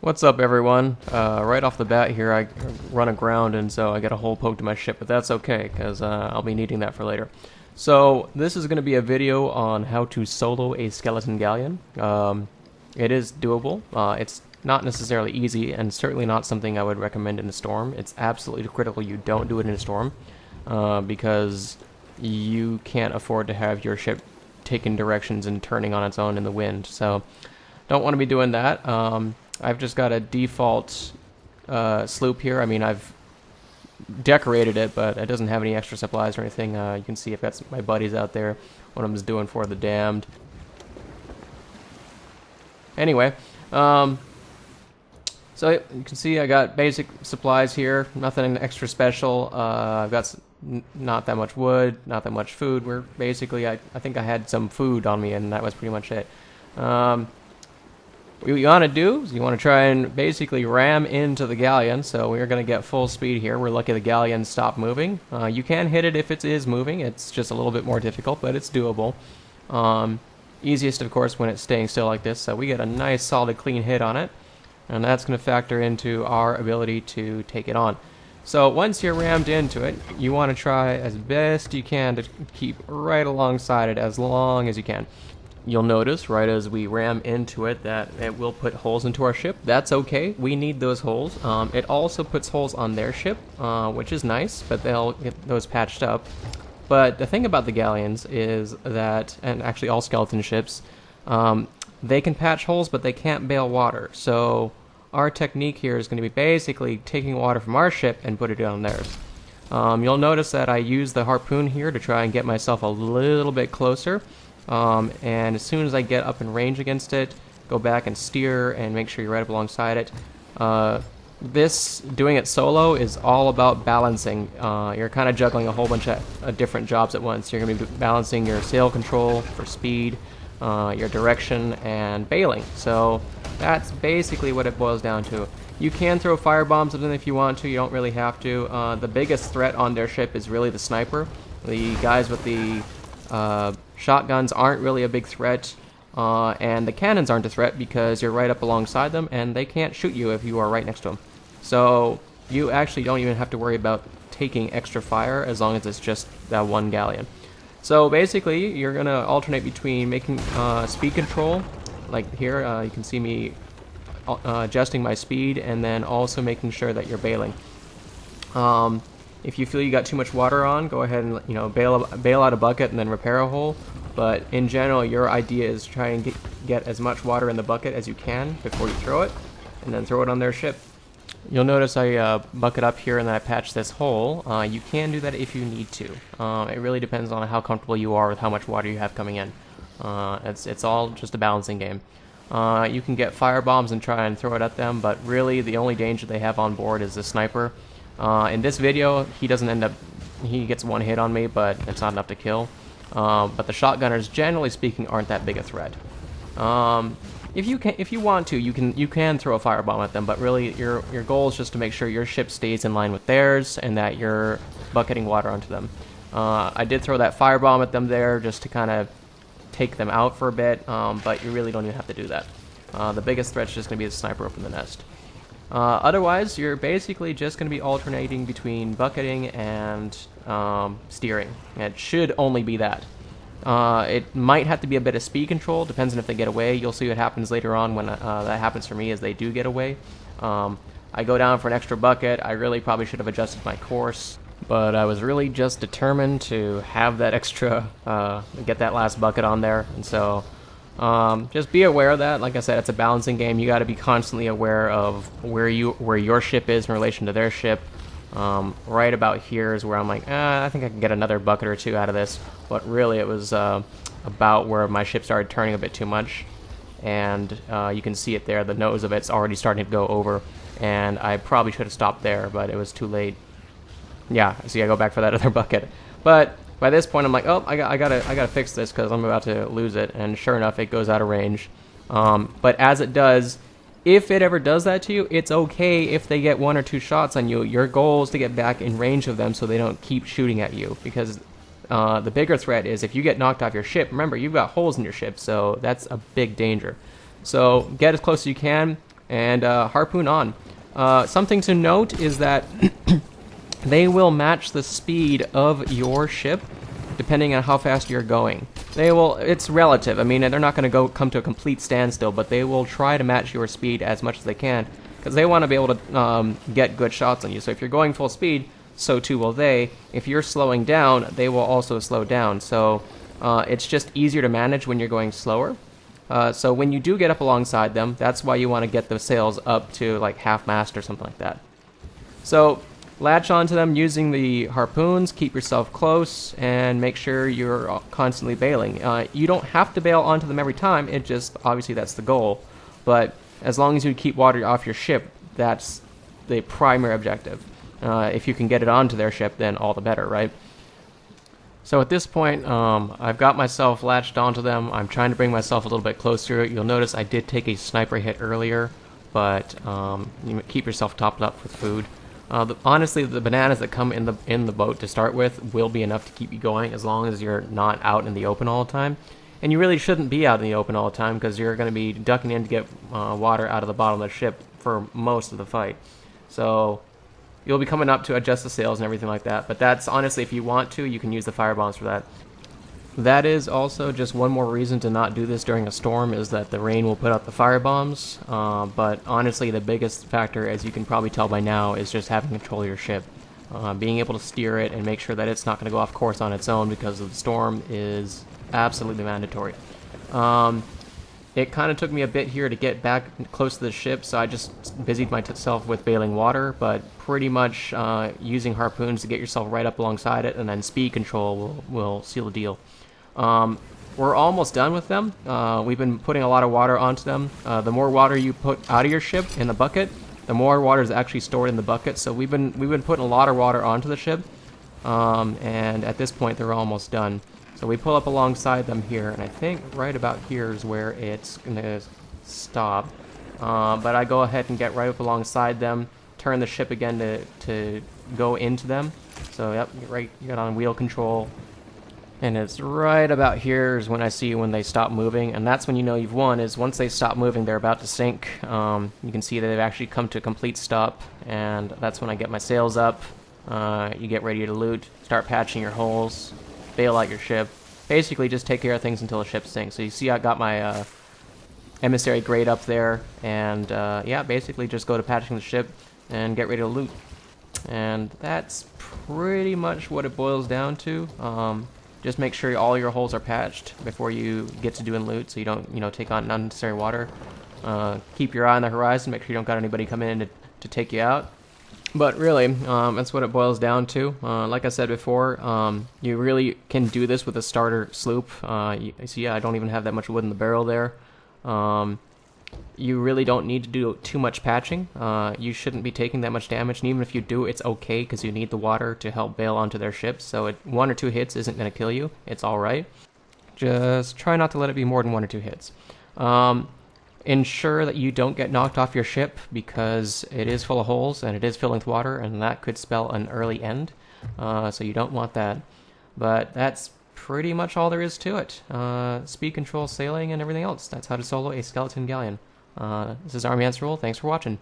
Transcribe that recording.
What's up, everyone? Right off the bat here, I run aground, and so I get a hole poked in my ship, but that's okay, because I'll be needing that for later. So, this is going to be a video on how to solo a skeleton galleon. It is doable. It's not necessarily easy, and certainly not something I would recommend in a storm. It's absolutely critical you don't do it in a storm, because you can't afford to have your ship taking directions and turning on its own in the wind, so don't want to be doing that. I've just got a default sloop here. I mean, I've decorated it, but it doesn't have any extra supplies or anything. You can see I've got my buddies out there. One of them's doing For the Damned. Anyway, so you can see I got basic supplies here. Nothing extra special. I've got not that much wood, not that much food. We're basically, I think I had some food on me, and that was pretty much it. What you want to do is you want to try and basically ram into the galleon. So we're going to get full speed here. We're lucky the galleon stopped moving. You can hit it if it is moving. It's just a little bit more difficult, but it's doable. Easiest, of course, when it's staying still like this. So we get a nice, solid, clean hit on it. And that's going to factor into our ability to take it on. So once you're rammed into it, you want to try as best you can to keep right alongside it as long as you can. You'll notice right as we ram into it that it will put holes into our ship. That's okay. We need those holes. It also puts holes on their ship, which is nice, but they'll get those patched up. But the thing about the galleons is that, and actually all skeleton ships, they can patch holes, but they can't bail water. So our technique here is going to be basically taking water from our ship and put it on theirs. You'll notice that I use the harpoon here to try and get myself a little bit closer. And as soon as I get up in range against it, go back and steer and make sure you're right up alongside it. Doing it solo is all about balancing. You're kind of juggling a whole bunch of different jobs at once. You're going to be balancing your sail control for speed, your direction, and bailing. So that's basically what it boils down to. You can throw fire bombs at them if you want to. You don't really have to. The biggest threat on their ship is really the sniper. The guys with the shotguns aren't really a big threat, and the cannons aren't a threat because you're right up alongside them and they can't shoot you if you are right next to them. So you actually don't even have to worry about taking extra fire as long as it's just that one galleon. So basically you're going to alternate between making speed control, like here you can see me adjusting my speed, and then also making sure that you're bailing. If you feel you got too much water on, go ahead and bail out a bucket and then repair a hole. But in general, your idea is try and get as much water in the bucket as you can before you throw it, and then throw it on their ship. You'll notice I bucket up here and then I patch this hole. You can do that if you need to. It really depends on how comfortable you are with how much water you have coming in. It's all just a balancing game. You can get fire bombs and try and throw it at them, but really the only danger they have on board is the sniper. In this video, he gets one hit on me, but it's not enough to kill. But the shotgunners, generally speaking, aren't that big a threat. If you want to, you can throw a firebomb at them, but really your goal is just to make sure your ship stays in line with theirs and that you're bucketing water onto them. I did throw that firebomb at them there just to kind of take them out for a bit, but you really don't even have to do that. The biggest threat's just going to be the sniper up in the nest. Otherwise, you're basically just going to be alternating between bucketing and steering. It should only be that. It might have to be a bit of speed control, depends on if they get away. You'll see what happens later on when that happens for me, as they do get away. I go down for an extra bucket. I really probably should have adjusted my course, but I was really just determined to have that extra, get that last bucket on there, and so just be aware of that. Like I said, it's a balancing game. You got to be constantly aware of where your ship is in relation to their ship. Right about here is where I'm like, I think I can get another bucket or two out of this. But really, it was about where my ship started turning a bit too much, and you can see it there. The nose of it's already starting to go over, and I probably should have stopped there, but it was too late. Yeah, see, I go back for that other bucket, but by this point, I'm like, oh, I gotta fix this because I'm about to lose it. And sure enough, it goes out of range. But as it does, if it ever does that to you, it's okay if they get one or two shots on you. Your goal is to get back in range of them so they don't keep shooting at you. Because the bigger threat is if you get knocked off your ship. Remember, you've got holes in your ship, so that's a big danger. So get as close as you can. and harpoon on. Something to note is that they will match the speed of your ship depending on how fast you're going. They will, it's relative. I mean, they're not going to come to a complete standstill, but they will try to match your speed as much as they can because they want to be able to get good shots on you. So if you're going full speed, so too will they. If you're slowing down, they will also slow down. So it's just easier to manage when you're going slower. So when you do get up alongside them, that's why you want to get the sails up to like half mast or something like that. So latch onto them using the harpoons, keep yourself close, and make sure you're constantly bailing. You don't have to bail onto them every time, it just, obviously that's the goal. But as long as you keep water off your ship, that's the primary objective. If you can get it onto their ship, then all the better, right? So at this point, I've got myself latched onto them. I'm trying to bring myself a little bit closer. You'll notice I did take a sniper hit earlier, but you keep yourself topped up with food. Honestly, the bananas that come in the boat to start with will be enough to keep you going as long as you're not out in the open all the time. And you really shouldn't be out in the open all the time because you're going to be ducking in to get water out of the bottom of the ship for most of the fight. So you'll be coming up to adjust the sails and everything like that. But that's honestly, if you want to, you can use the fire bombs for that. That is also just one more reason to not do this during a storm, is that the rain will put out the fire bombs. But honestly, the biggest factor, as you can probably tell by now, is just having control of your ship. Being able to steer it and make sure that it's not going to go off course on its own because of the storm is absolutely mandatory. It kind of took me a bit here to get back close to the ship, so I just busied myself with bailing water, but pretty much using harpoons to get yourself right up alongside it, and then speed control will seal the deal. We're almost done with them. We've been putting a lot of water onto them. The more water you put out of your ship in the bucket, the more water is actually stored in the bucket. So we've been putting a lot of water onto the ship, and at this point they're almost done. So we pull up alongside them here, and I think right about here is where it's gonna stop. But I go ahead and get right up alongside them, turn the ship again to go into them. So yep, you got on wheel control. And it's right about here is when I see when they stop moving, and that's when you know you've won, is once they stop moving, they're about to sink. You can see that they've actually come to a complete stop, and that's when I get my sails up. You get ready to loot, start patching your holes, bail out your ship. Basically just take care of things until the ship sinks. So you see I got my emissary grade up there, and yeah, basically just go to patching the ship and get ready to loot. And that's pretty much what it boils down to. Just make sure all your holes are patched before you get to doing loot, so you don't, take on unnecessary water. Keep your eye on the horizon, make sure you don't got anybody coming in to take you out. But really, that's what it boils down to. Like I said before, you really can do this with a starter sloop. You see, I don't even have that much wood in the barrel there. You really don't need to do too much patching. You shouldn't be taking that much damage, and even if you do, it's okay because you need the water to help bail onto their ships. So 1 or 2 hits isn't going to kill you. It's all right. Just try not to let it be more than 1 or 2 hits. Ensure that you don't get knocked off your ship because it is full of holes and it is filling with water, and that could spell an early end. So you don't want that. But that's pretty much all there is to it. Speed control, sailing, and everything else. That's how to solo a skeleton galleon. This is Army Answer Rule. Thanks for watching.